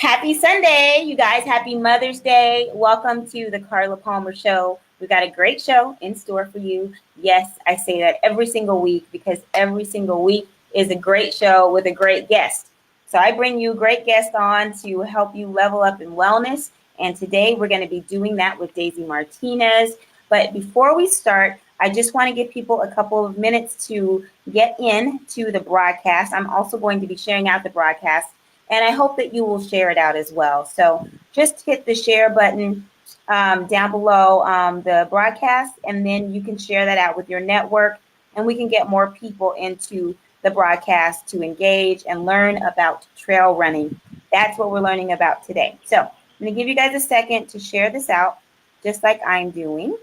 Happy Sunday, you guys. Happy Mother's Day. Welcome to the Carla Palmer Show. We've got a great show in store for you. Yes, I say that every single week because every single week is a great show with a great guest. So I bring you a great guest on to help you level up in wellness. And today we're going to be doing that with Daisy Martinez. But before we start, I just want to give people a couple of minutes to get into the broadcast. I'm also going to be sharing out the broadcast, and I hope that you will share it out as well. So just hit the share button down below the broadcast, and then you can share that out with your network, and we can get more people into the broadcast to engage and learn about trail running. That's what we're learning about today. So I'm going to give you guys a second to share this out, just like I'm doing.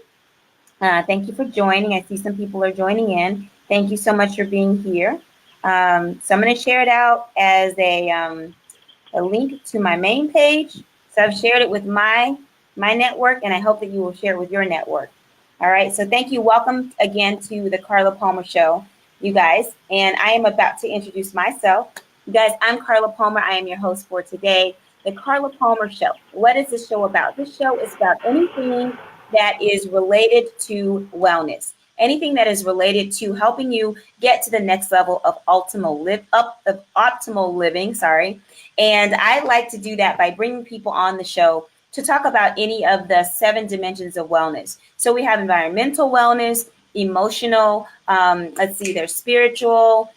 Thank you for joining. I see some people are joining in. Thank you so much for being here. So I'm going to share it out as a link to my main page. So I've shared it with my network, and I hope that you will share it with your network. All right. So thank you. Welcome again to the Carla Palmer Show, you guys. And I am about to introduce myself. You guys, I'm Carla Palmer. I am your host for today, the Carla Palmer Show. What is this show about? This show is about anything that is related to wellness. Anything that is related to helping you get to the next level of optimal living. And I like to do that by bringing people on the show to talk about any of the 7 dimensions of wellness. So we have environmental wellness, emotional, there's spiritual,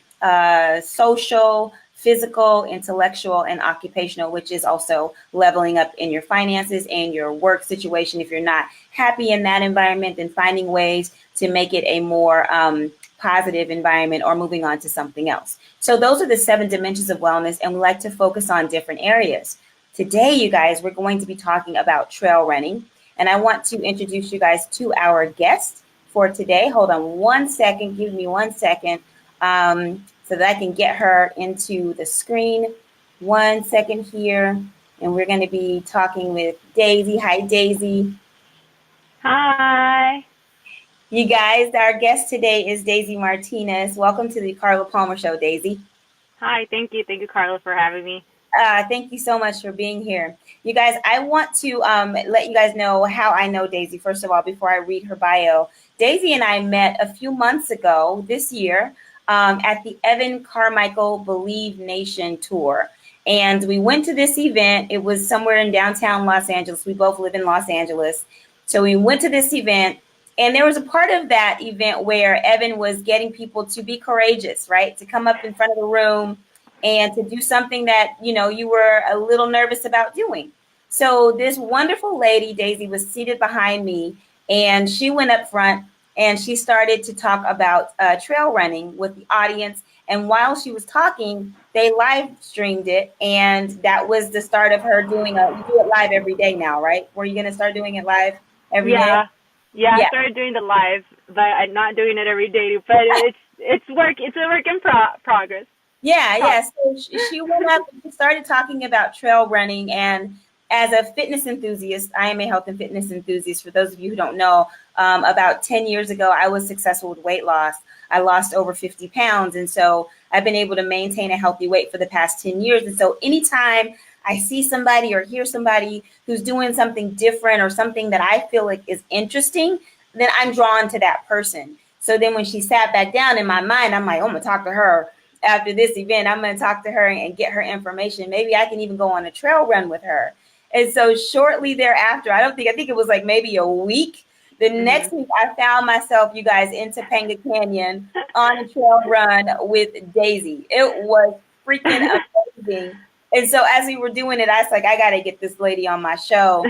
social, physical, intellectual, and occupational, which is also leveling up in your finances and your work situation. If you're not happy in that environment, then finding ways to make it a more positive environment or moving on to something else. So those are the 7 dimensions of wellness, and we like to focus on different areas. Today, you guys, we're going to be talking about trail running, and I want to introduce you guys to our guest for today. Hold on one second. Give me 1 second. So that I can get her into the screen. 1 second here. And we're going to be talking with Daisy. Hi, Daisy. Hi. You guys, our guest today is Daisy Martinez. Welcome to the Carla Palmer Show, Daisy. Hi, thank you. Thank you, Carla, for having me. Thank you so much for being here. You guys, I want to let you guys know how I know Daisy. First of all, before I read her bio, Daisy and I met a few months ago this year at the Evan Carmichael Believe Nation tour. And we went to this event. It was somewhere in downtown Los Angeles. We both live in Los Angeles. So we went to this event, and there was a part of that event where Evan was getting people to be courageous, right? To come up in front of the room and to do something that, you were a little nervous about doing. So this wonderful lady, Daisy, was seated behind me, and she went up front and she started to talk about trail running with the audience. And while she was talking, they live streamed it. And that was the start of her doing you do it live every day now, right? Were you going to start doing it live every day? Yeah, I started doing the live, but I'm not doing it every day. But it's a work in progress. Yeah. So she went up and started talking about trail running. And as a fitness enthusiast, I am a health and fitness enthusiast. For those of you who don't know, about 10 years ago, I was successful with weight loss. I lost over 50 pounds. And so I've been able to maintain a healthy weight for the past 10 years. And so anytime I see somebody or hear somebody who's doing something different or something that I feel like is interesting, then I'm drawn to that person. So then when she sat back down, in my mind, I'm like, I'm going to talk to her after this event. I'm going to talk to her and get her information. Maybe I can even go on a trail run with her. And so shortly thereafter, I think it was like maybe a week. The next week, I found myself, you guys, in Topanga Canyon on a trail run with Daisy. It was freaking amazing. And so as we were doing it, I was like, I got to get this lady on my show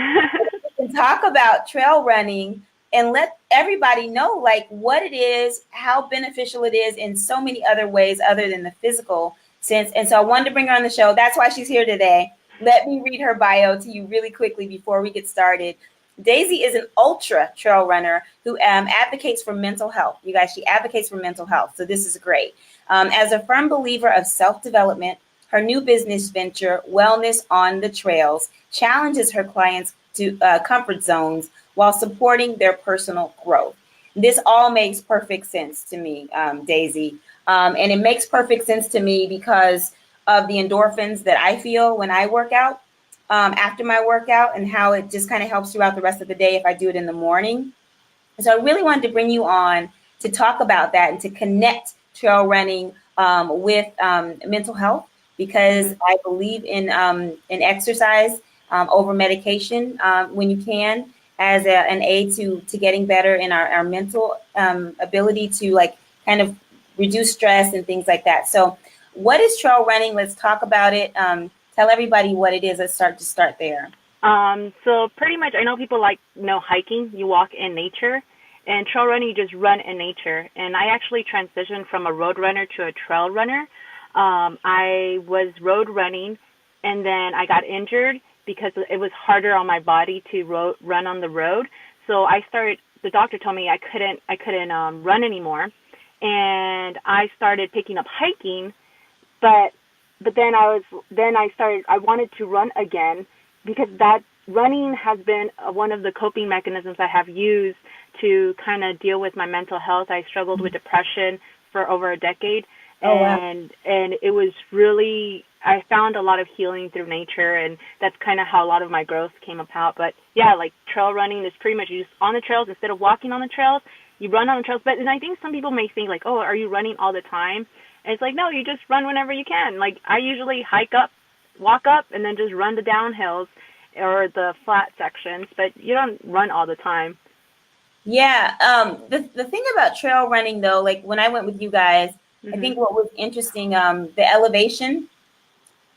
and talk about trail running and let everybody know like what it is, how beneficial it is in so many other ways other than the physical sense. And so I wanted to bring her on the show. That's why she's here today. Let me read her bio to you really quickly before we get started. Daisy is an ultra trail runner who advocates for mental health. You guys, she advocates for mental health. So this is great. As a firm believer of self-development, her new business venture, Wellness on the Trails, challenges her clients to comfort zones while supporting their personal growth. This all makes perfect sense to me, Daisy. And it makes perfect sense to me because of the endorphins that I feel when I work out. after my workout and how it just kind of helps throughout the rest of the day if I do it in the morning. So I really wanted to bring you on to talk about that and to connect trail running with mental health, because I believe in exercise over medication when you can, as an aid to getting better in our mental ability to like kind of reduce stress and things like that. So what is trail running? Let's talk about it. Tell everybody what it is. Let's start there. So pretty much, I know people like, hiking, you walk in nature, and trail running, you just run in nature. And I actually transitioned from a road runner to a trail runner. I was road running, and then I got injured because it was harder on my body to run on the road. So the doctor told me I couldn't run anymore. And I started picking up hiking, but then I wanted to run again, because that running has been one of the coping mechanisms I have used to kind of deal with my mental health. I struggled with depression for over a decade. Oh, wow. And it was really, I found a lot of healing through nature, and that's kind of how a lot of my growth came about. But yeah, like trail running is pretty much, you just on the trails, instead of walking on the trails, you run on the trails. And I think some people may think like, oh, are you running all the time? And it's like, no, you just run whenever you can. Like I usually walk up, and then just run the downhills or the flat sections, but you don't run all the time. Yeah. The thing about trail running though, like when I went with you guys, I think what was interesting, the elevation.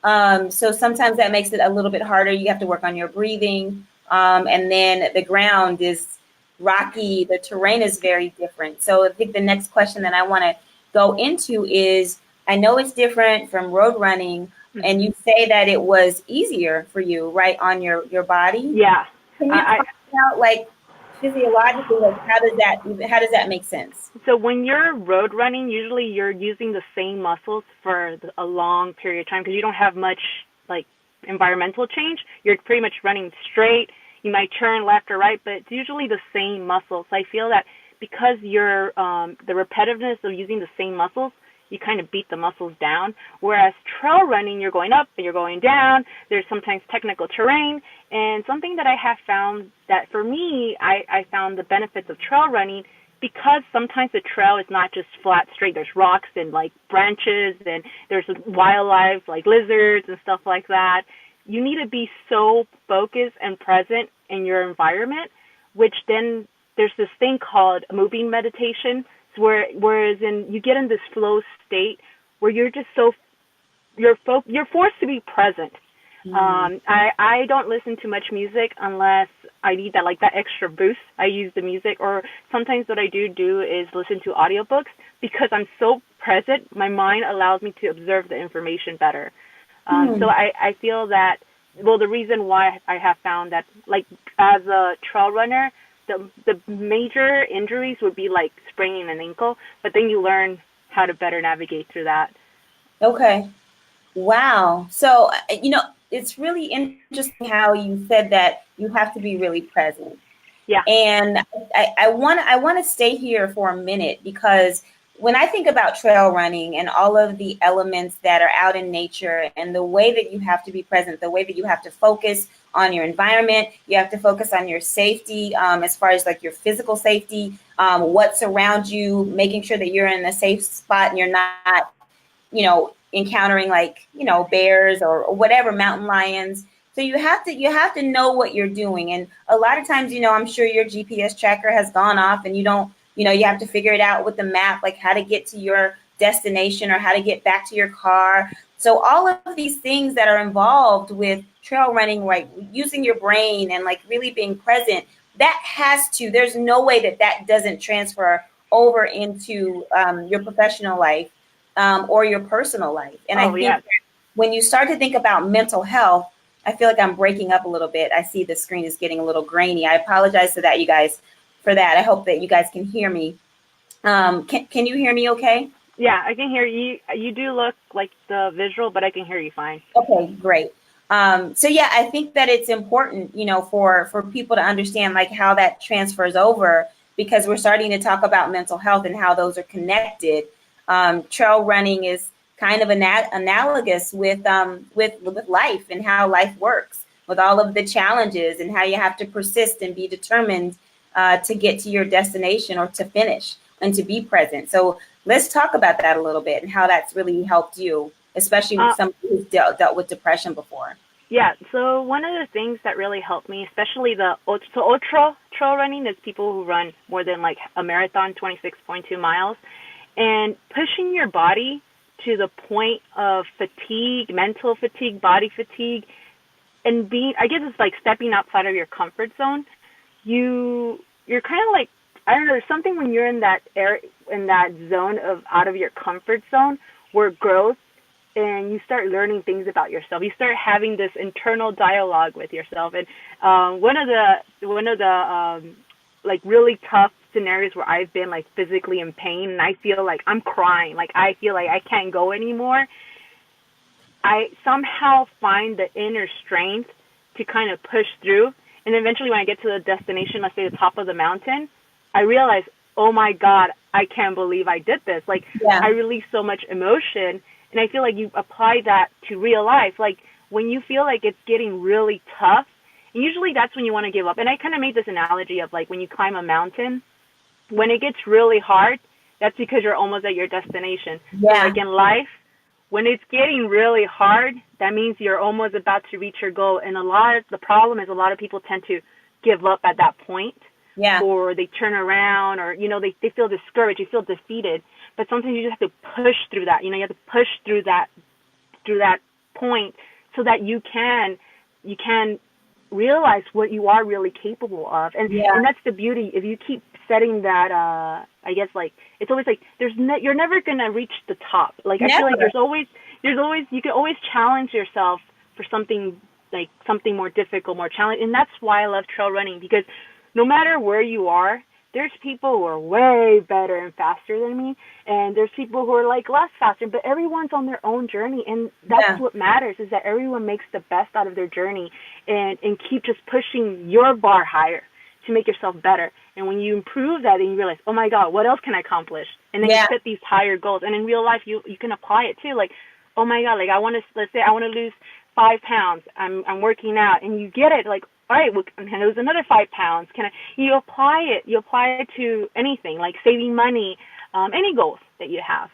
So sometimes that makes it a little bit harder. You have to work on your breathing. And then the ground is rocky. The terrain is very different. So I think the next question that I want to go into is, I know it's different from road running, and you say that it was easier for you, right, on your body. Yeah. Can you talk about like physiologically, like how does that make sense? So when you're road running, usually you're using the same muscles for a long period of time, because you don't have much like environmental change. You're pretty much running straight. You might turn left or right, but it's usually the same muscles. So I feel that because you're the repetitiveness of using the same muscles, you kind of beat the muscles down. Whereas trail running, you're going up and you're going down. There's sometimes technical terrain. And something that I have found that for me, I found the benefits of trail running, because sometimes the trail is not just flat, straight. There's rocks and like branches, and there's wildlife like lizards and stuff like that. You need to be so focused and present in your environment, which then there's this thing called moving meditation, whereas you get in this flow state where you're just you're forced to be present. I don't listen to much music unless I need that extra boost. I use the music, or sometimes what I do is listen to audiobooks, because I'm so present. My mind allows me to observe the information better. So I feel that, the reason why I have found that, like as a trail runner, the major injuries would be like spraining an ankle, but then you learn how to better navigate through that. Okay. Wow. So, it's really interesting how you said that you have to be really present. Yeah. And I want to stay here for a minute, because when I think about trail running and all of the elements that are out in nature, and the way that you have to be present, the way that you have to focus on your environment, you have to focus on your safety, as far as like your physical safety, what's around you, making sure that you're in a safe spot and you're not, encountering like, bears or whatever, mountain lions. So you have to know what you're doing. And a lot of times, I'm sure your GPS tracker has gone off and you don't, you have to figure it out with the map, like how to get to your destination or how to get back to your car. So all of these things that are involved with trail running, like using your brain and like really being present, there's no way that doesn't transfer over into your professional life or your personal life. And I think when you start to think about mental health, I feel like I'm breaking up a little bit. I see the screen is getting a little grainy. I apologize to that, you guys, for that. I hope that you guys can hear me. Can you hear me okay? Yeah, I can hear you. You do look like the visual, but I can hear you fine. Okay, great. So yeah, I think that it's important, for people to understand like how that transfers over, because we're starting to talk about mental health and how those are connected. Trail running is kind of analogous with life and how life works. with all of the challenges and how you have to persist and be determined to get to your destination or to finish and to be present. So let's talk about that a little bit and how that's really helped you, especially with somebody who's dealt with depression before. Yeah, so one of the things that really helped me, especially ultra trail running, is people who run more than like a marathon, 26.2 miles, and pushing your body to the point of fatigue, mental fatigue, body fatigue, and being, I guess it's like stepping outside of your comfort zone. You're kind of like, I don't know, there's something when you're in that zone of out of your comfort zone where growth, and you start learning things about yourself. You start having this internal dialogue with yourself. And one of the like really tough scenarios where I've been like physically in pain and I feel like I'm crying, like I feel like I can't go anymore, I somehow find the inner strength to kind of push through. And eventually when I get to the destination, let's say the top of the mountain, I realize, oh my God, I can't believe I did this. Like I released so much emotion. And I feel like you apply that to real life. Like when you feel like it's getting really tough, and usually that's when you want to give up. And I kind of made this analogy of like when you climb a mountain, when it gets really hard, that's because you're almost at your destination. Yeah. So like in life, when it's getting really hard, that means you're almost about to reach your goal. And the problem is a lot of people tend to give up at that point. Yeah. Or they turn around, or, you know, they feel discouraged, you feel defeated. But sometimes you just have to push through that. You know, you have to push through that point so that you can realize what you are really capable of. And that's the beauty. If you keep setting that, I guess, like, it's always like you're never going to reach the top. Like, I feel like there's always, you can always challenge yourself for something more difficult, more challenging. And that's why I love trail running, because no matter where you are, there's people who are way better and faster than me, and there's people who are like less faster, but everyone's on their own journey, and that's what matters, is that everyone makes the best out of their journey and keep just pushing your bar higher to make yourself better. And when you improve that, then you realize, oh my God, what else can I accomplish? And then you set these higher goals. And in real life, you can apply it too. Like, oh my God, like let's say I want to lose 5 pounds. I'm working out, and you get it, like, all right, well, can I lose another 5 pounds? You apply it to anything, like saving money, any goals that you have.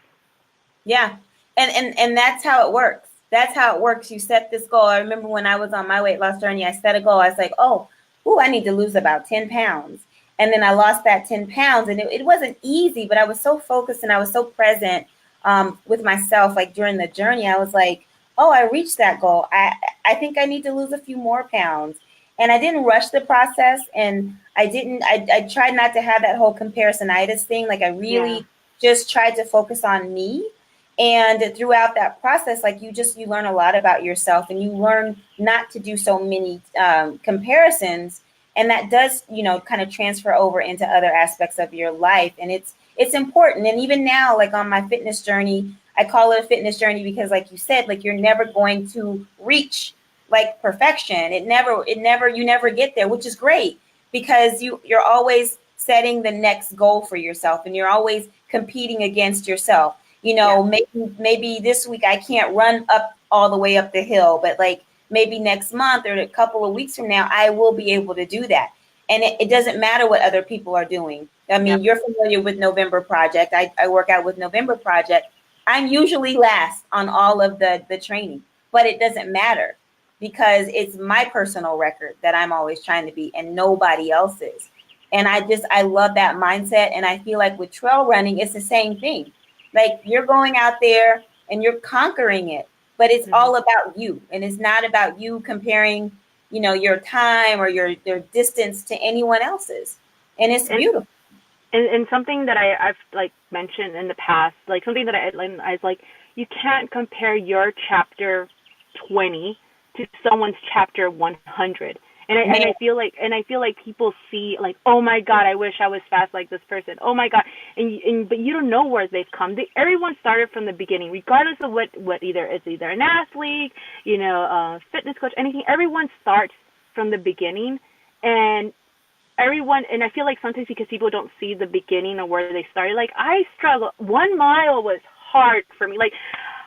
Yeah. And that's how it works. That's how it works. You set this goal. I remember when I was on my weight loss journey, I set a goal. I was like, I need to lose about 10 pounds. And then I lost that 10 pounds, and it wasn't easy, but I was so focused and I was so present with myself. Like during the journey, I was like, I reached that goal. I think I need to lose a few more pounds. And I didn't rush the process, and I tried not to have that whole comparisonitis thing. Like I really just tried to focus on me. And throughout that process, like you learn a lot about yourself, and you learn not to do so many comparisons. And that does, kind of transfer over into other aspects of your life. And it's important. And even now, like on my fitness journey, I call it a fitness journey because, like you said, like you're never going to reach like perfection. You never get there, which is great, because you're always setting the next goal for yourself, and you're always competing against yourself. Maybe this week I can't run up all the way up the hill, but like maybe next month or a couple of weeks from now, I will be able to do that. And it doesn't matter what other people are doing. I mean, you're familiar with November Project. I work out with November Project. I'm usually last on all of the training, but it doesn't matter, because it's my personal record that I'm always trying to beat and nobody else's. And I love that mindset. And I feel like with trail running, it's the same thing. Like you're going out there and you're conquering it, but it's all about you. And it's not about you comparing, your time or your distance to anyone else's. And it's beautiful. And something that I've like mentioned in the past, like something that I was like, you can't compare your chapter 20 to someone's chapter 100. And I feel like people see like, oh my God, I wish I was fast like this person. Oh my God. But you don't know where they've come. Everyone started from the beginning, regardless of what either an athlete, fitness coach, anything. Everyone starts from the beginning, and I feel like sometimes because people don't see the beginning of where they started, like I struggle. 1 mile was hard for me. Like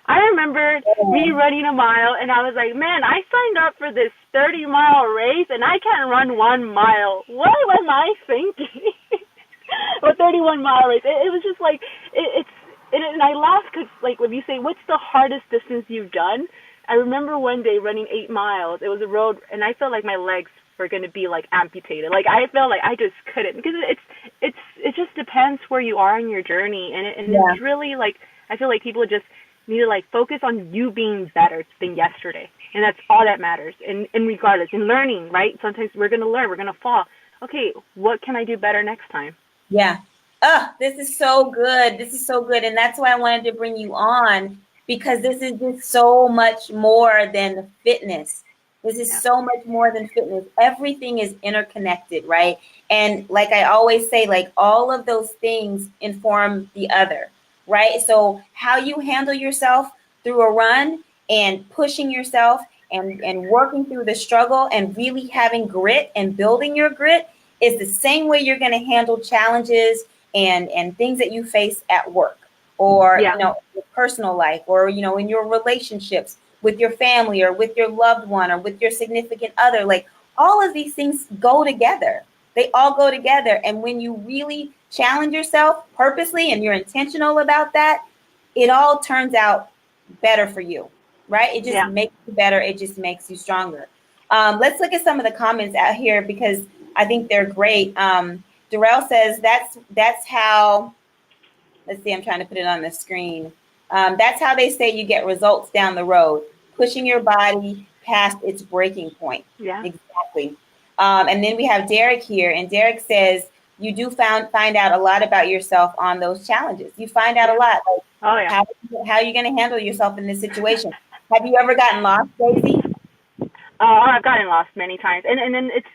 I remember me running a mile, and I was like, man, I signed up for this 30-mile race, and I can't run 1 mile. What am I thinking? Or 31-mile race. It was just like, and I laughed because, like, when you say, what's the hardest distance you've done? I remember one day running 8 miles. It was a road, and I felt like my legs were going to be, like, amputated. Like, I felt like I just couldn't, because it just depends where you are in your journey, and it's really, like, I feel like people just need to, like, focus on you being better than yesterday, and that's all that matters, and regardless, in learning, right? Sometimes we're going to learn, we're going to fall. Okay, what can I do better next time? Yeah. Oh, this is so good. This is so good. And that's why I wanted to bring you on, because this is just so much more than fitness. This is so much more than fitness. Everything is interconnected, right? And like I always say, like all of those things inform the other, right? So how you handle yourself through a run and pushing yourself and working through the struggle and really having grit and building your grit is the same way you're going to handle challenges and things that you face at work or your personal life or in your relationships with your family or with your loved one or with your significant other. Like all of these things go together. They all go together. And when you really challenge yourself purposely and you're intentional about that, it all turns out better for you, right? It just makes you better. It just makes you stronger. Let's look at some of the comments out here because I think they're great. Darrell says that's how, let's see, I'm trying to put it on the screen. That's how they say you get results down the road, pushing your body past its breaking point. Yeah. Exactly. And then we have Derek here, and Derek says you do find out a lot about yourself on those challenges. You find out a lot. Like, how are you going to handle yourself in this situation? Have you ever gotten lost, Daisy? I've gotten lost many times. And then it's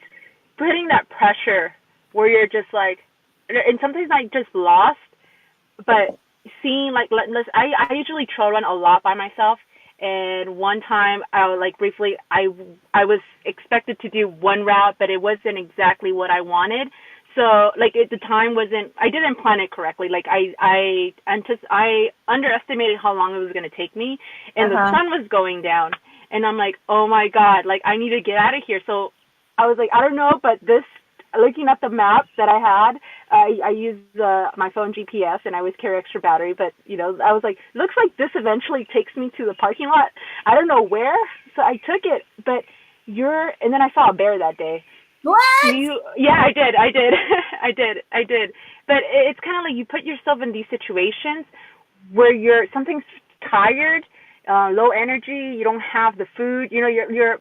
putting that pressure where you're just like, and sometimes not just lost, but seeing like, I usually trail run a lot by myself. And one time I was expected to do one route, but it wasn't exactly what I wanted. So like the time wasn't, I didn't plan it correctly. Like I underestimated how long it was going to take me, and the sun was going down, and I'm like, oh my God, like I need to get out of here. So I was like, I don't know, but looking at the map that I had, I used my phone GPS, and I always carry extra battery, but I was like, looks like this eventually takes me to the parking lot. I don't know where, so I took it, and then I saw a bear that day. What? Yeah, I did. I did. But it's kind of like you put yourself in these situations where something's tired, low energy, you don't have the food,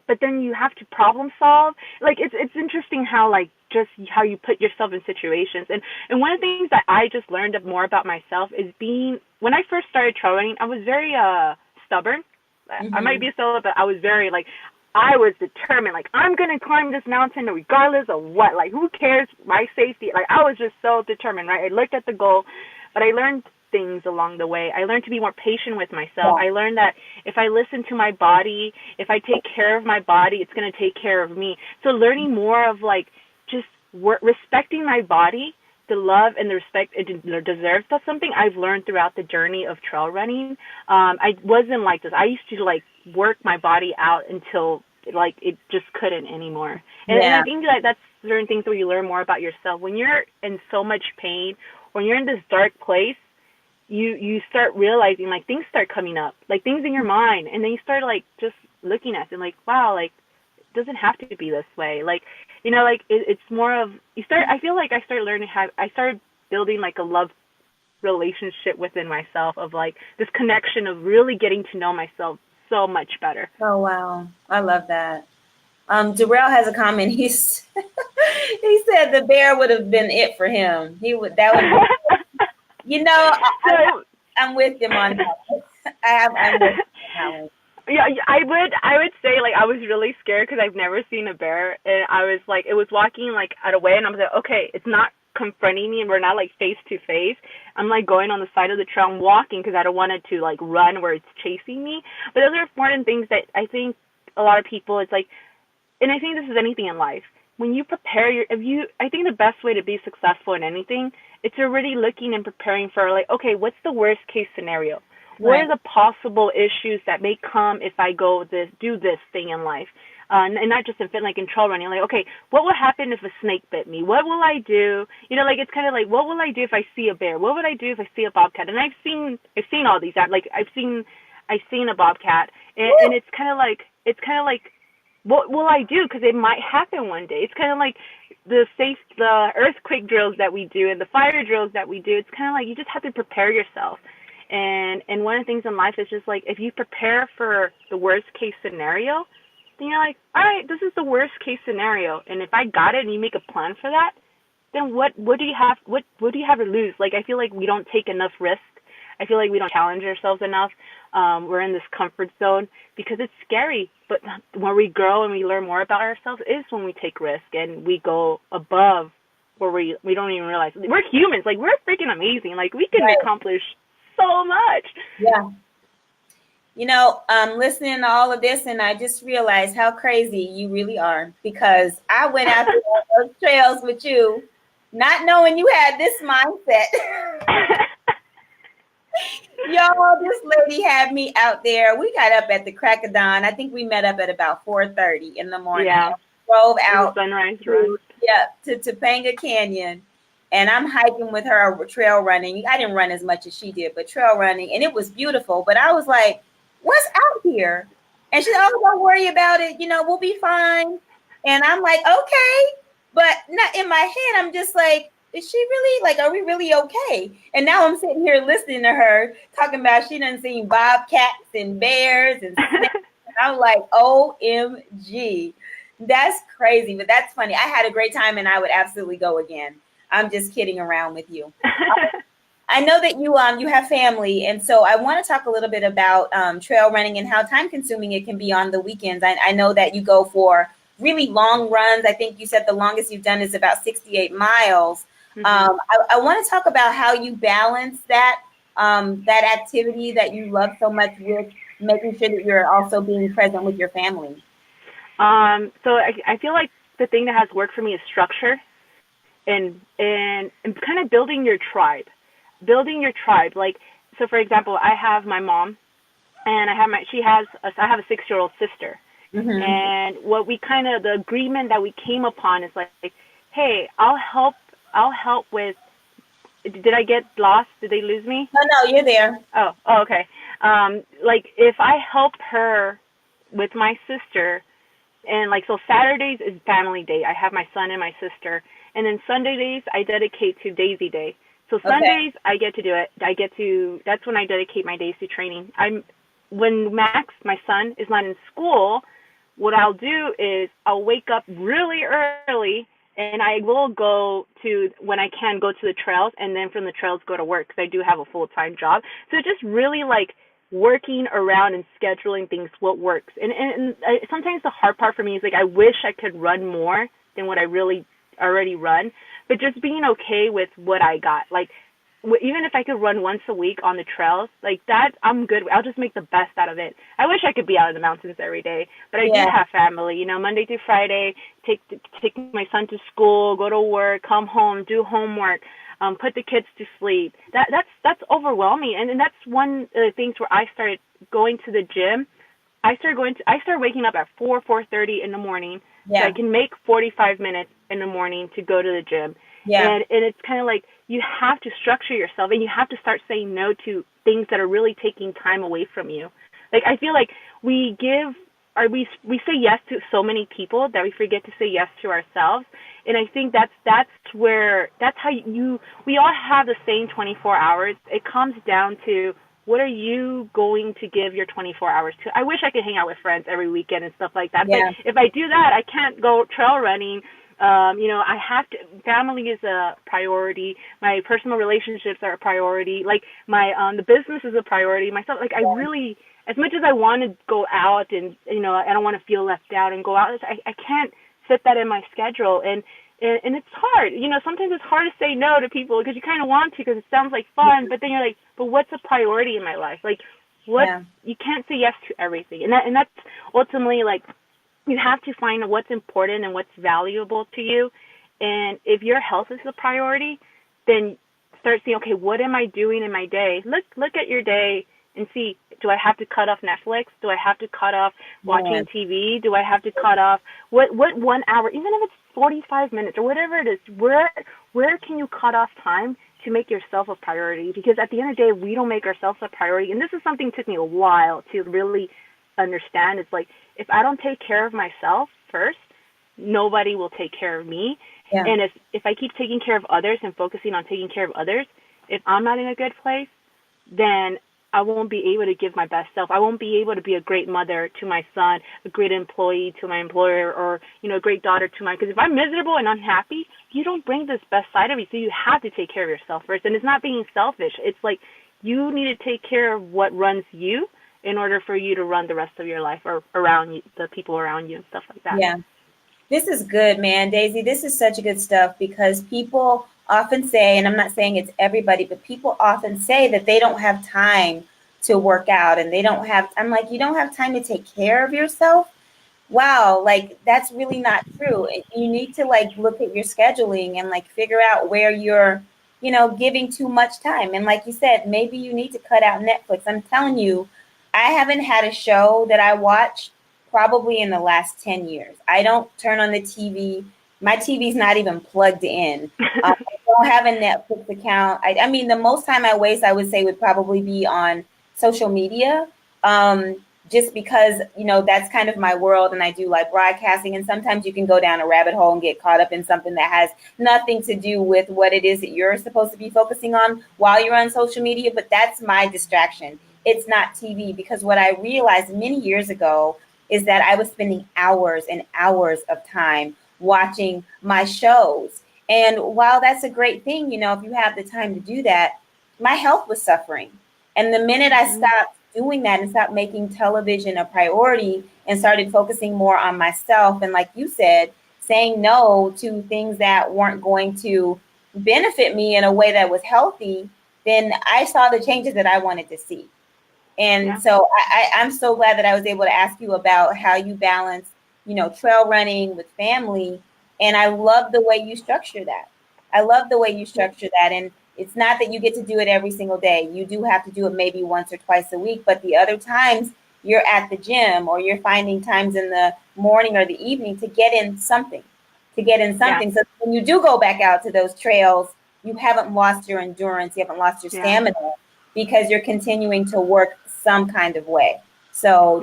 but then you have to problem solve. Like it's interesting how like just how you put yourself in situations. And one of the things that I just learned more about myself is when I first started trail running, I was very stubborn. Mm-hmm. I might be still, but I was very like, I was determined, like, I'm going to climb this mountain regardless of what. Like, who cares? My safety. Like, I was just so determined, right? I looked at the goal, but I learned things along the way. I learned to be more patient with myself. I learned that if I listen to my body, if I take care of my body, it's going to take care of me. So learning more of, like, just respecting my body, the love and the respect it deserves. That's something I've learned throughout the journey of trail running. I wasn't like this. I used to like work my body out until like it just couldn't anymore. And I think that's certain things where you learn more about yourself. When you're in so much pain, when you're in this dark place, you start realizing like things start coming up, like things in your mind, and then you start like just looking at them like, wow, like it doesn't have to be this way. Like, like it's more of I feel like I started learning I started building like a love relationship within myself of like this connection of really getting to know myself so much better. Oh, wow. I love that. Darrell has a comment. He said the bear would have been it for him. I'm with him on that. I'm with him on that one. Yeah, I would say like I was really scared because I've never seen a bear, and I was like, it was walking like out of way, and I was like, okay, it's not confronting me, and we're not like face to face. I'm like going on the side of the trail and walking because I don't want it to like run where it's chasing me. But those are important things that I think a lot of people, it's like, and I think this is anything in life. When you prepare I think the best way to be successful in anything, it's already looking and preparing for like, okay, what's the worst case scenario? what are the possible issues that may come if I do this thing in life? And not just in fit, like in trail running, like, okay, what will happen if a snake bit me? What will I do? You know, like, it's kind of like, what will I do if I see a bear? What would I do if I see a bobcat? And I've seen all these, like, I've seen a bobcat, and it's kind of like, what will I do? Because it might happen one day. It's kind of like the earthquake drills that we do and the fire drills that we do. It's kind of like you just have to prepare yourself. And one of the things in life is just like, if you prepare for the worst case scenario, then you're like, all right, this is the worst case scenario. And if I got it and you make a plan for that, then what do you have to lose? Like, I feel like we don't take enough risk. I feel like we don't challenge ourselves enough. We're in this comfort zone because it's scary. But when we grow and we learn more about ourselves is when we take risk and we go above where we don't even realize. We're humans. Like, we're freaking amazing. Like, we can accomplish so much. Yeah. You know, listening to all of this, and I just realized how crazy you really are, because I went out to those trails with you, not knowing you had this mindset. Y'all, this lady had me out there. We got up at the crack of dawn. I think we met up at about 4:30 in the morning. Yeah. Drove out sunrise run. To Topanga Canyon. And I'm hiking with her, trail running. I didn't run as much as she did, but trail running. And it was beautiful. But I was like, what's out here? And she said, oh, don't worry about it. You know, we'll be fine. And I'm like, okay. But not in my head, I'm just like, is she really, like, are we really okay? And now I'm sitting here listening to her talking about she done seen bobcats and bears and snakes. And I'm like, OMG. That's crazy, but that's funny. I had a great time and I would absolutely go again. I'm just kidding around with you. I know that you have family, and so I want to talk a little bit about trail running and how time consuming it can be on the weekends. I know that you go for really long runs. I think you said the longest you've done is about 68 miles. Mm-hmm. I want to talk about how you balance that activity that you love so much with making sure that you're also being present with your family. So I feel like the thing that has worked for me is structure. And kind of building your tribe. Like, so for example, I have my mom, and I have a 6-year-old sister. Mm-hmm. And what the agreement that we came upon is like, hey, I'll help with, did I get lost? Did they lose me? No, you're there. Oh, okay. Like, if I help her with my sister, and like, so Saturdays is family day. I have my son and my sister. And then Sunday days, I dedicate to Daisy Day. So Sundays, I get to do it. That's when I dedicate my days to training. When Max, my son, is not in school, what I'll do is I'll wake up really early, and I will when I can, go to the trails, and then from the trails go to work, because I do have a full-time job. So just really like working around and scheduling things, what works. And sometimes the hard part for me is like, I wish I could run more than what I really already run, but just being okay with what I got. Like, even if I could run once a week on the trails, like that, I'm good. I'll just make the best out of it. I wish I could be out in the mountains every day, but I do have family, you know, Monday through Friday, take my son to school, go to work, come home, do homework, put the kids to sleep. That's overwhelming. And that's one of the things where I started going to the gym. I started waking up at 4:30 in the morning, so I can make 45 minutes in the morning to go to the gym. Yeah. And it's kind of like, you have to structure yourself, and you have to start saying no to things that are really taking time away from you. Like, I feel like we say yes to so many people that we forget to say yes to ourselves. And I think that's how we all have the same 24 hours. It comes down to, what are you going to give your 24 hours to? I wish I could hang out with friends every weekend and stuff like that. Yeah. But if I do that, I can't go trail running. I have to, family is a priority. My personal relationships are a priority. Like, the business is a priority. Myself, like, I really, as much as I want to go out and, I don't want to feel left out and go out, I can't fit that in my schedule. And it's hard. Sometimes it's hard to say no to people because you kind of want to, because it sounds like fun, but then you're like, but what's a priority in my life? Like, you can't say yes to everything. And that's ultimately, like, you have to find what's important and what's valuable to you. And if your health is a priority, then start saying, okay, what am I doing in my day? Look at your day and see, do I have to cut off Netflix? Do I have to cut off watching TV? Do I have to cut off what 1 hour, even if it's 45 minutes or whatever it is, where can you cut off time to make yourself a priority? Because at the end of the day, we don't make ourselves a priority. And this is something that took me a while to really understand. It's like, if I don't take care of myself first, nobody will take care of me. Yeah. And if I keep taking care of others and focusing on taking care of others, if I'm not in a good place, then I won't be able to give my best self. I won't be able to be a great mother to my son, a great employee to my employer, or, a great daughter to my, because if I'm miserable and unhappy, you don't bring this best side of you. So you have to take care of yourself first. And it's not being selfish. It's like you need to take care of what runs you in order for you to run the rest of your life or around you, the people around you and stuff like that. Yeah. This is good, man. Daisy, this is such good stuff because people often say, and I'm not saying it's everybody, but people often say that they don't have time to work out and they don't have, I'm like, you don't have time to take care of yourself? Wow, like that's really not true. You need to like look at your scheduling and like figure out where you're, giving too much time. And like you said, maybe you need to cut out Netflix. I'm telling you, I haven't had a show that I watch probably in the last 10 years. I don't turn on the TV. My TV's not even plugged in. I don't have a Netflix account. I mean, the most time I waste, I would say, would probably be on social media, just because, that's kind of my world and I do like broadcasting. And sometimes you can go down a rabbit hole and get caught up in something that has nothing to do with what it is that you're supposed to be focusing on while you're on social media. But that's my distraction. It's not TV, because what I realized many years ago is that I was spending hours and hours of time watching my shows. And while that's a great thing, if you have the time to do that, my health was suffering. And the minute I stopped doing that and stopped making television a priority and started focusing more on myself, and like you said, saying no to things that weren't going to benefit me in a way that was healthy, then I saw the changes that I wanted to see. And so I'm so glad that I was able to ask you about how you balance, trail running with family. And I love the way you structure that. And it's not that you get to do it every single day. You do have to do it maybe once or twice a week. But the other times you're at the gym or you're finding times in the morning or the evening to get in something. So when you do go back out to those trails, you haven't lost your endurance. You haven't lost your stamina because you're continuing to work some kind of way. So,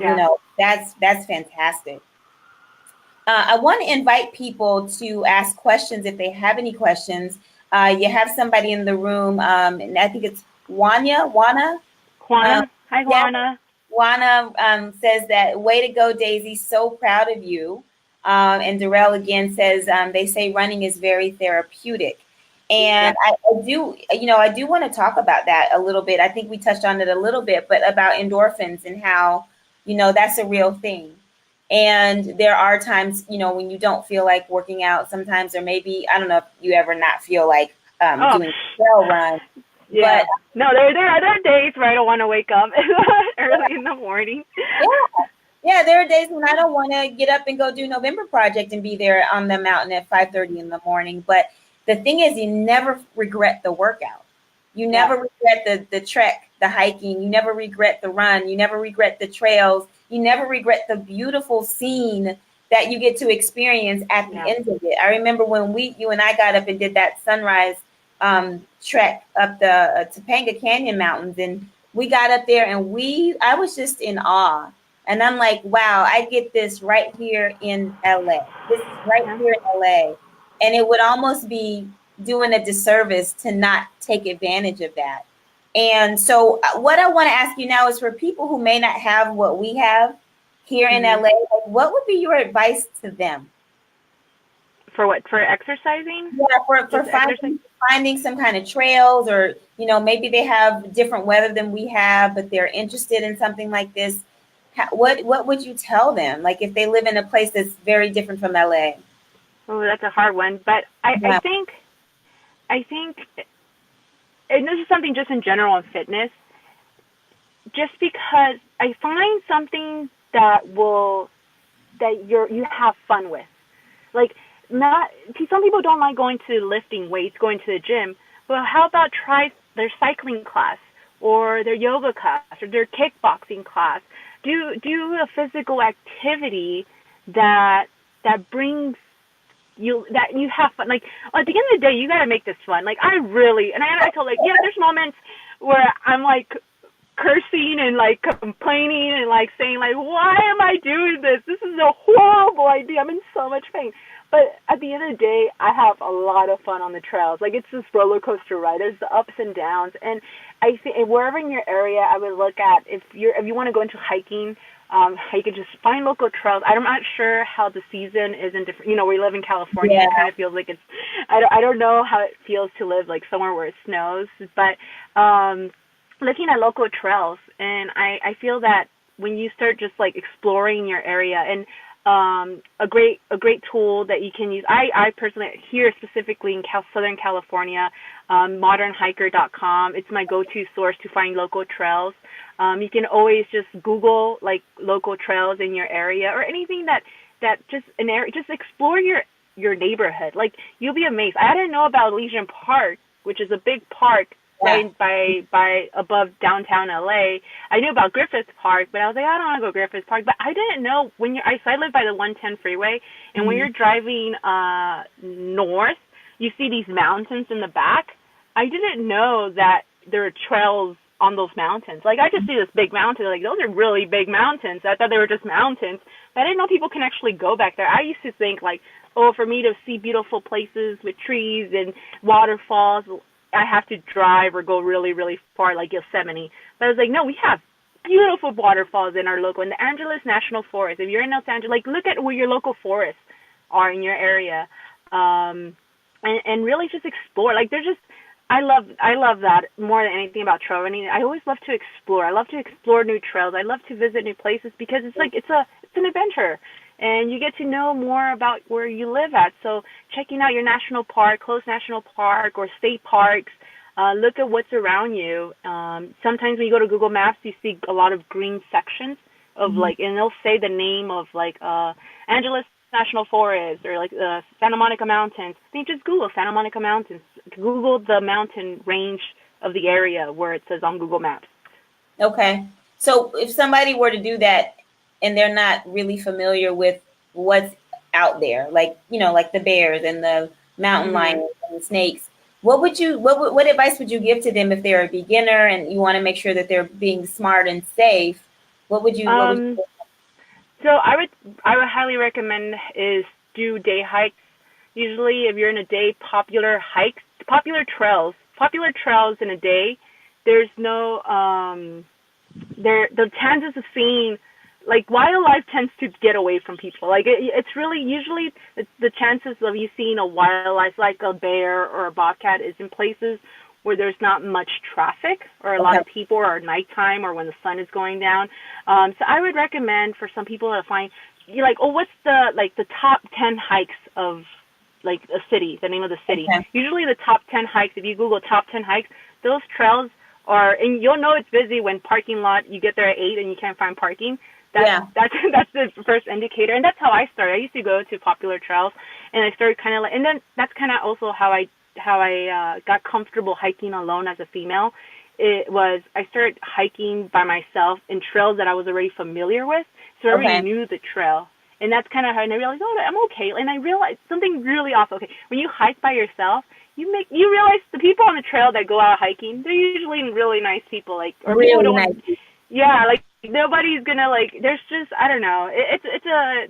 that's fantastic. I want to invite people to ask questions if they have any questions. You have somebody in the room, and I think it's Juana. Hi, Juana. Juana says that, way to go, Daisy. So proud of you. And Darrell again says, they say running is very therapeutic. And I do want to talk about that a little bit. I think we touched on it a little bit, but about endorphins and how, that's a real thing. And there are times, when you don't feel like working out sometimes, or maybe, I don't know if you ever not feel like doing a trail run. Yeah. But no, there are days where I don't want to wake up early in the morning. Yeah, there are days when I don't want to get up and go do November Project and be there on the mountain at 5:30 in the morning. But the thing is, you never regret the workout. You never regret the trek, the hiking. You never regret the run. You never regret the trails. You never regret the beautiful scene that you get to experience at the end of it. I remember when you and I got up and did that sunrise trek up the Topanga Canyon Mountains, and we got up there and I was just in awe. And I'm like, wow, I get this right here in LA. This is right here in LA. And it would almost be doing a disservice to not take advantage of that. And so what I want to ask you now is, for people who may not have what we have here in LA, what would be your advice to them? For what? For exercising? Yeah, for finding some kind of trails, or, maybe they have different weather than we have, but they're interested in something like this. What would you tell them? Like, if they live in a place that's very different from LA? Oh, that's a hard one. But I think, and this is something just in general in fitness, just because I find something that you have fun with. Like, some people don't like going to lifting weights, going to the gym. Well, how about try their cycling class, or their yoga class or their kickboxing class. Do a physical activity that brings you, that you have fun. Like, at the end of the day, you got to make this fun. Like, I really, and I told, like, yeah, there's moments where I'm like cursing and like complaining and like saying like, why am I doing this? This is a horrible idea. I'm in so much pain. But at the end of the day, I have a lot of fun on the trails. Like, it's this roller coaster ride. There's the ups and downs, and I think wherever in your area, I would look at, if you want to go into hiking, you could just find local trails. I'm not sure how the season is in different. You know, we live in California. Yeah. It kind of feels like it's. I don't know how it feels to live like somewhere where it snows, but looking at local trails, and I feel that when you start just like exploring your area, and a great tool that you can use. I personally, here specifically in Southern California, modernhiker.com. It's my go-to source to find local trails. You can always just Google like local trails in your area, or anything that just an area. Just explore your neighborhood. Like, you'll be amazed. I didn't know about Elysian Park, which is a big park. Yeah. By above downtown LA. I knew about Griffith Park, but I was like, I don't want to go Griffith Park. But I didn't know I live by the 110 freeway, and when you're driving north, you see these mountains in the back. I didn't know that there are trails on those mountains. Like, I just see this big mountain. Like, those are really big mountains. I thought they were just mountains, but I didn't know people can actually go back there. I used to think like, oh, for me to see beautiful places with trees and waterfalls, I have to drive or go really, really far, like Yosemite. But I was like, no, we have beautiful waterfalls in our local, in the Angeles National Forest. If you're in Los Angeles, like, look at where your local forests are in your area, and really just explore. Like, they're just, I love that more than anything about trail running. I always love to explore. I love to explore new trails. I love to visit new places, because it's like it's an adventure. And you get to know more about where you live at. So checking out your national park, close national park, or state parks, look at what's around you. Sometimes when you go to Google Maps, you see a lot of green sections of like, and they'll say the name of like Angeles National Forest, or like Santa Monica Mountains. Then you just Google Santa Monica Mountains. Google the mountain range of the area where it says on Google Maps. Okay. So if somebody were to do that, and they're not really familiar with what's out there, like, you know, like the bears and the mountain lions and the snakes, what advice would you give to them if they're a beginner and you want to make sure that they're being smart and safe? What would you So I would highly recommend is do day hikes. Usually, if you're in a day, popular trails in a day, there's no the chances of seeing, like, wildlife tends to get away from people. Like, it's really usually the chances of you seeing a wildlife like a bear or a bobcat is in places where there's not much traffic, or a lot of people, or at nighttime, or when the sun is going down. So I would recommend for some people to find, you're like, oh, what's the top 10 hikes of like a city, the name of the city. Okay. Usually the top 10 hikes, if you Google top 10 hikes, those trails are, and you'll know it's busy when parking lot, you get there at 8 and you can't find parking. That's the first indicator, and that's how I started. I used to go to popular trails, and I started kind of like, and then that's kind of also how I got comfortable hiking alone as a female. It was, I started hiking by myself in trails that I was already familiar with, so I already knew the trail, and that's kind of how I realized, oh, I'm okay. And I realized something really awesome. Okay, when you hike by yourself, you realize the people on the trail that go out hiking, they're usually really nice people, like, or really people don't nice. Yeah, like, nobody's gonna, like, there's just, I don't know,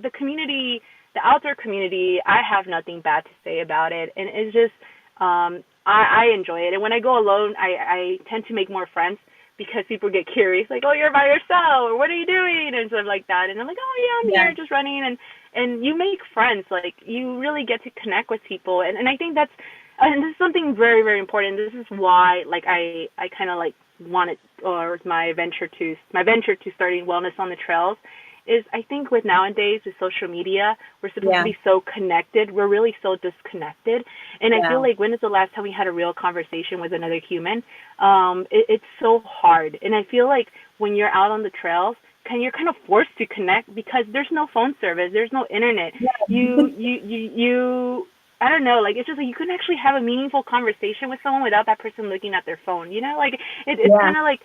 the community, the outdoor community, I have nothing bad to say about it, and it's just, I enjoy it, and when I go alone, I tend to make more friends, because people get curious, like, oh, you're by yourself, or what are you doing, and stuff like that, and I'm like, oh, yeah, I'm here just running, and you make friends, like, you really get to connect with people, and I think that's, and this is something very, very important. This is why, like, I kind of, like, wanted, or my venture to starting wellness on the trails is, I think with nowadays with social media, we're supposed to be so connected. We're really so disconnected. And I feel like, when is the last time we had a real conversation with another human? It's so hard. And I feel like when you're out on the trails, you're kind of forced to connect, because there's no phone service. There's no internet. Yeah. I don't know, like it's just like you can actually have a meaningful conversation with someone without that person looking at their phone. You know, like it's Yeah. kind of like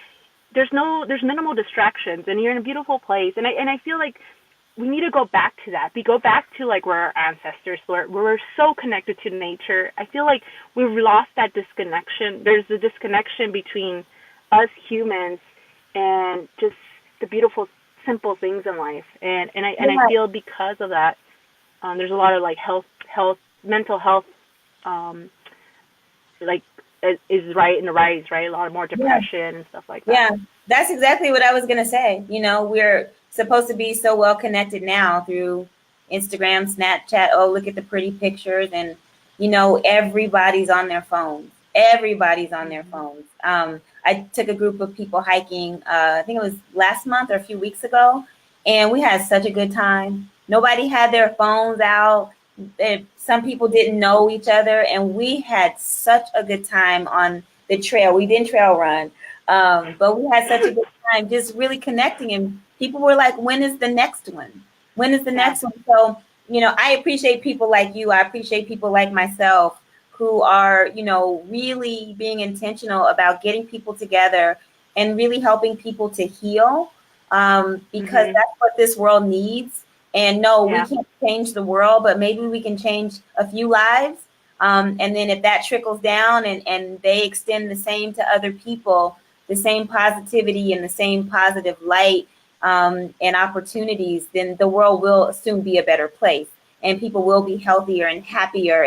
there's minimal distractions, and you're in a beautiful place. And I feel like we need to go back to that. We go back to like where our ancestors were, where we're so connected to nature. I feel like we've lost that disconnection. There's a disconnection between us humans and just the beautiful, simple things in life. And I feel because of that, there's a lot of like mental health, um, like is right in the rise, right? A lot more Yeah. depression and stuff like that. Yeah. That's exactly what I was going to say. We're supposed to be so well connected now through Instagram, Snapchat. Oh, look at the pretty pictures. And, everybody's on their phones. Everybody's on their phones. I took a group of people hiking, I think it was last month or a few weeks ago, and we had such a good time. Nobody had their phones out. Some people didn't know each other, and we had such a good time on the trail. We didn't trail run, but we had such a good time just really connecting. And people were like, when is the next one? When is the next one? So, I appreciate people like you. I appreciate people like myself who are, really being intentional about getting people together and really helping people to heal, because that's what this world needs. And no, we can't change the world, but maybe we can change a few lives. And then if that trickles down and they extend the same to other people, the same positivity and the same positive light, and opportunities, then the world will soon be a better place. And people will be healthier and happier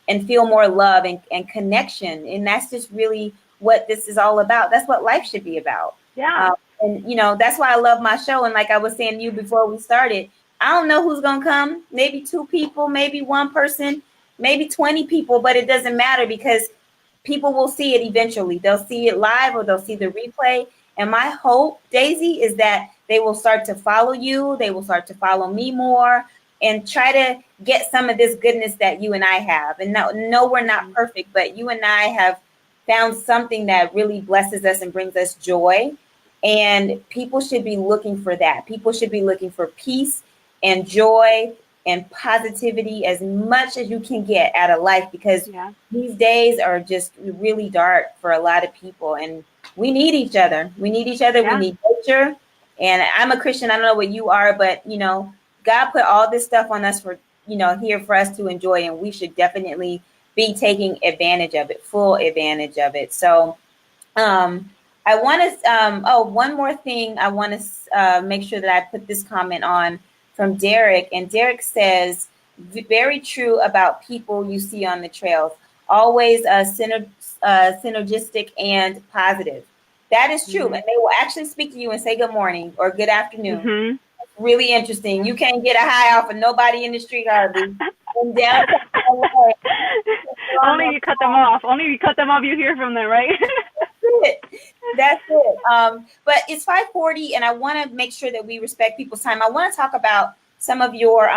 and feel more love and connection. And that's just really what this is all about. That's what life should be about. Yeah. And, that's why I love my show. And like I was saying to you before we started, I don't know who's going to come. Maybe 2 people, maybe 1 person, maybe 20 people, but it doesn't matter because people will see it eventually. They'll see it live or they'll see the replay. And my hope, Daisy, is that they will start to follow you. They will start to follow me more and try to get some of this goodness that you and I have. And no, we're not perfect, but you and I have found something that really blesses us and brings us joy. And people should be looking for that. People should be looking for peace and joy and positivity as much as you can get out of life, because these days are just really dark for a lot of people, and we need each other. We need each other. We need nature. And I'm a Christian. I don't know what you are, but God put all this stuff on us for, here for us to enjoy, and we should definitely be taking advantage of it, full advantage of it. So I want to, one more thing. I want to make sure that I put this comment on from Derek. And Derek says, very true about people you see on the trails, always synergistic and positive. That is true. And they will actually speak to you and say good morning or good afternoon. Really interesting. You can't get a high off of nobody in the street hardly. Only you cut them off. Only you cut them off, you hear from them, right? That's it. But it's 5:40, and I want to make sure that we respect people's time. I want to talk about some of your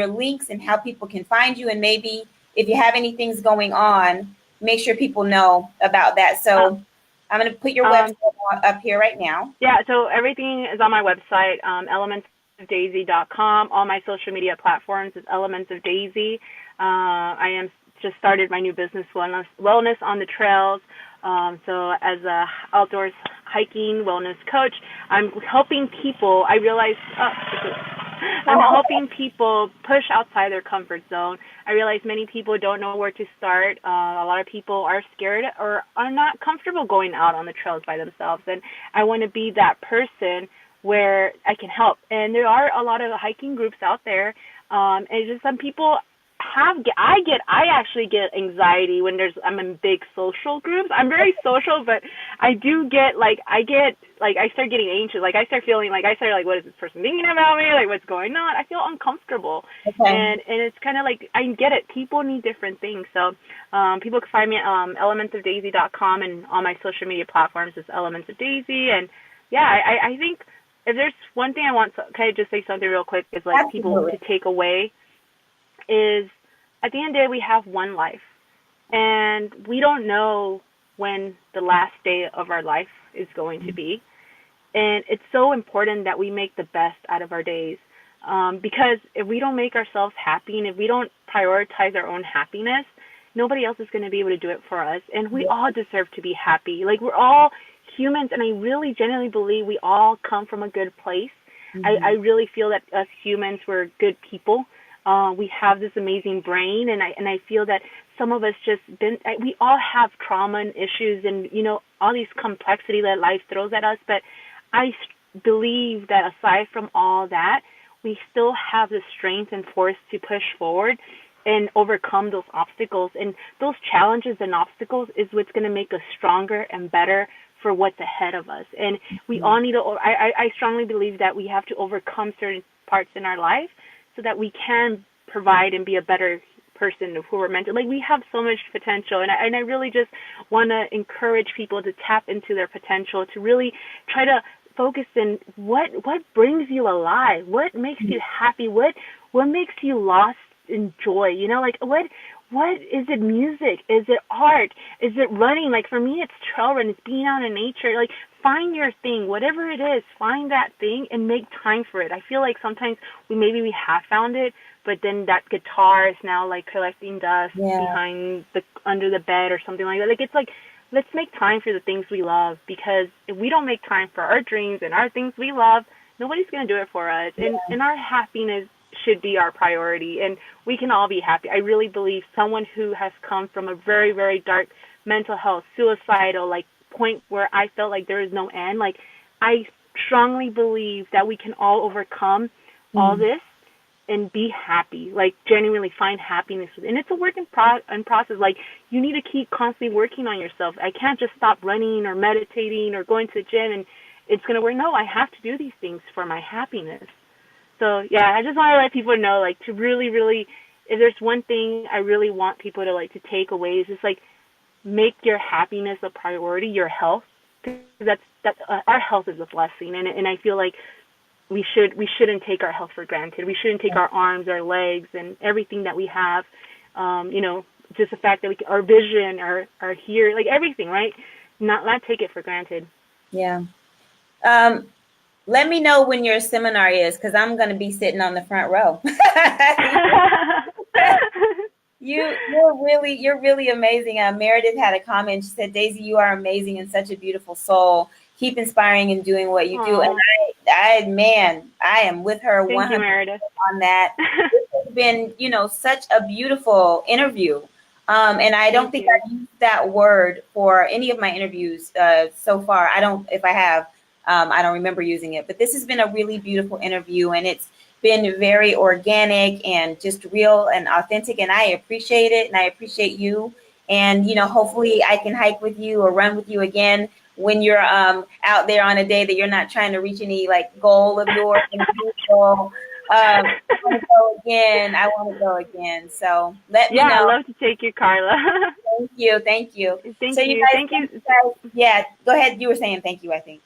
links and how people can find you, and maybe if you have any things going on, make sure people know about that. So I'm going to put your website up here right now. Yeah, so everything is on my website, elementsofdaisy.com. All my social media platforms is Elements of Daisy. I am just started my new business, Wellness on the Trails. So as a outdoors hiking wellness coach, I'm helping people. I realize I'm helping people push outside their comfort zone. I realize many people don't know where to start. A lot of people are scared or are not comfortable going out on the trails by themselves. And I want to be that person where I can help. And there are a lot of hiking groups out there. And just some people I actually get anxiety when I'm in big social groups. I'm very social, but I start getting anxious. Like I start feeling like what is this person thinking about me? Like what's going on? I feel uncomfortable. Okay. And it's kind of like, I get it. People need different things. So people can find me at elementsofdaisy.com, and on my social media platforms is Elements of Daisy. And yeah, I think if there's one thing I want to, can I just say something real quick, is like people to take away is, at the end of the day, we have one life, and we don't know when the last day of our life is going to be. And it's so important that we make the best out of our days, because if we don't make ourselves happy, and if we don't prioritize our own happiness, nobody else is going to be able to do it for us. And we all deserve to be happy. Like, we're all humans, and I really genuinely believe we all come from a good place. I really feel that us humans, we're good people. We have this amazing brain, and I feel that some of us we all have trauma and issues and, you know, all these complexity that life throws at us. But I believe that aside from all that, we still have the strength and force to push forward and overcome those obstacles. And those challenges and obstacles is what's going to make us stronger and better for what's ahead of us. And we all need to, I strongly believe that we have to overcome certain parts in our life so that we can provide and be a better person of who we're meant to. Like, we have so much potential, and I really just want to encourage people to tap into their potential, to really try to focus in what brings you alive, what makes you happy, what makes you lost in joy, you know, like what is it? Music? Is it art? Is it running? Like, for me, it's trail run. It's being out in nature. Like, find your thing, whatever it is, find that thing and make time for it. I feel like sometimes we have found it, but then that guitar is now like collecting dust behind under the bed or something like that. Like, it's like, let's make time for the things we love, because if we don't make time for our dreams and our things we love, nobody's going to do it for us. And our happiness should be our priority, and we can all be happy. I really believe someone who has come from a very, very dark mental health, suicidal, like, point where I felt like there is no end, like, I strongly believe that we can all overcome all this and be happy, like, genuinely find happiness. And it's a work in process. Like, you need to keep constantly working on yourself. I can't just stop running or meditating or going to the gym and it's going to work. No, I have to do these things for my happiness. So, yeah, I just want to let people know, like, to really, really, if there's one thing I really want people to, like, to take away is just, like, make your happiness a priority, your health. That's our health is a blessing, and I feel like we shouldn't take our health for granted. We shouldn't take our arms, our legs, and everything that we have. You know, just the fact that our vision, our hear, like, everything, right? Not take it for granted. Yeah. Let me know when your seminar is, because I'm going to be sitting on the front row. You're really amazing. Meredith had a comment. She said, "Daisy, you are amazing and such a beautiful soul. Keep inspiring and doing what you do." And I am with her 100% on that. This has been, you know, such a beautiful interview. And I don't think I've used that word for any of my interviews so far. If I have, I don't remember using it, but this has been a really beautiful interview, and it's been very organic and just real and authentic, and I appreciate it, and I appreciate you. And, you know, hopefully I can hike with you or run with you again when you're out there on a day that you're not trying to reach any, like, goal of yours. So, I want to go again. So let me know. Yeah, I'd love to take you, Carla. Thank you. Thank you. Thank you. Yeah, go ahead. You were saying thank you, I think.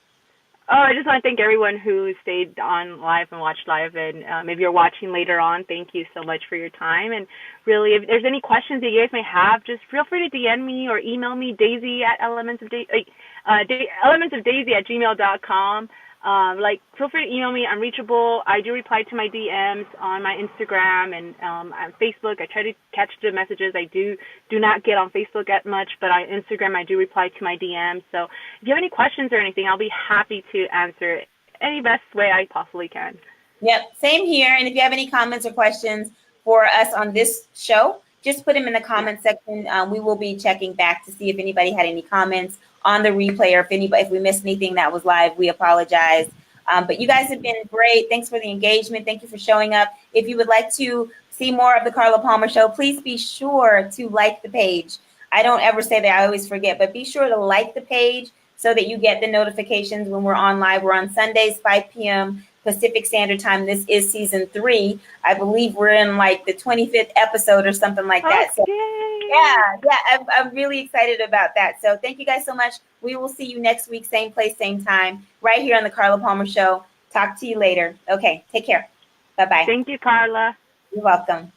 Oh, I just want to thank everyone who stayed on live and watched live. And if you're watching later on, thank you so much for your time. And really, if there's any questions that you guys may have, just feel free to DM me or email me, Daisy at elementsofdaisy@gmail.com. Like, feel free to email me. I'm reachable. I do reply to my DMs on my Instagram and on Facebook. I try to catch the messages. I do not get on Facebook that much, but on Instagram I do reply to my DMs. So if you have any questions or anything, I'll be happy to answer it any best way I possibly can. Yep, same here. And if you have any comments or questions for us on this show, just put them in the comment section. We will be checking back to see if anybody had any comments on the replay, or if we missed anything that was live, we apologize. But you guys have been great. Thanks for the engagement. Thank you for showing up. If you would like to see more of the Carla Palmer Show, please be sure to like the page. I don't ever say that, I always forget, but be sure to like the page so that you get the notifications when we're on live. We're on Sundays, 5 p.m. Pacific Standard Time. This is season 3. I believe we're in, like, the 25th episode or something like that. So, I'm really excited about that. So thank you guys so much. We will see you next week, same place, same time, right here on the Carla Palmer Show. Talk to you later. Okay, take care. Bye-bye. Thank you, Carla. You're welcome.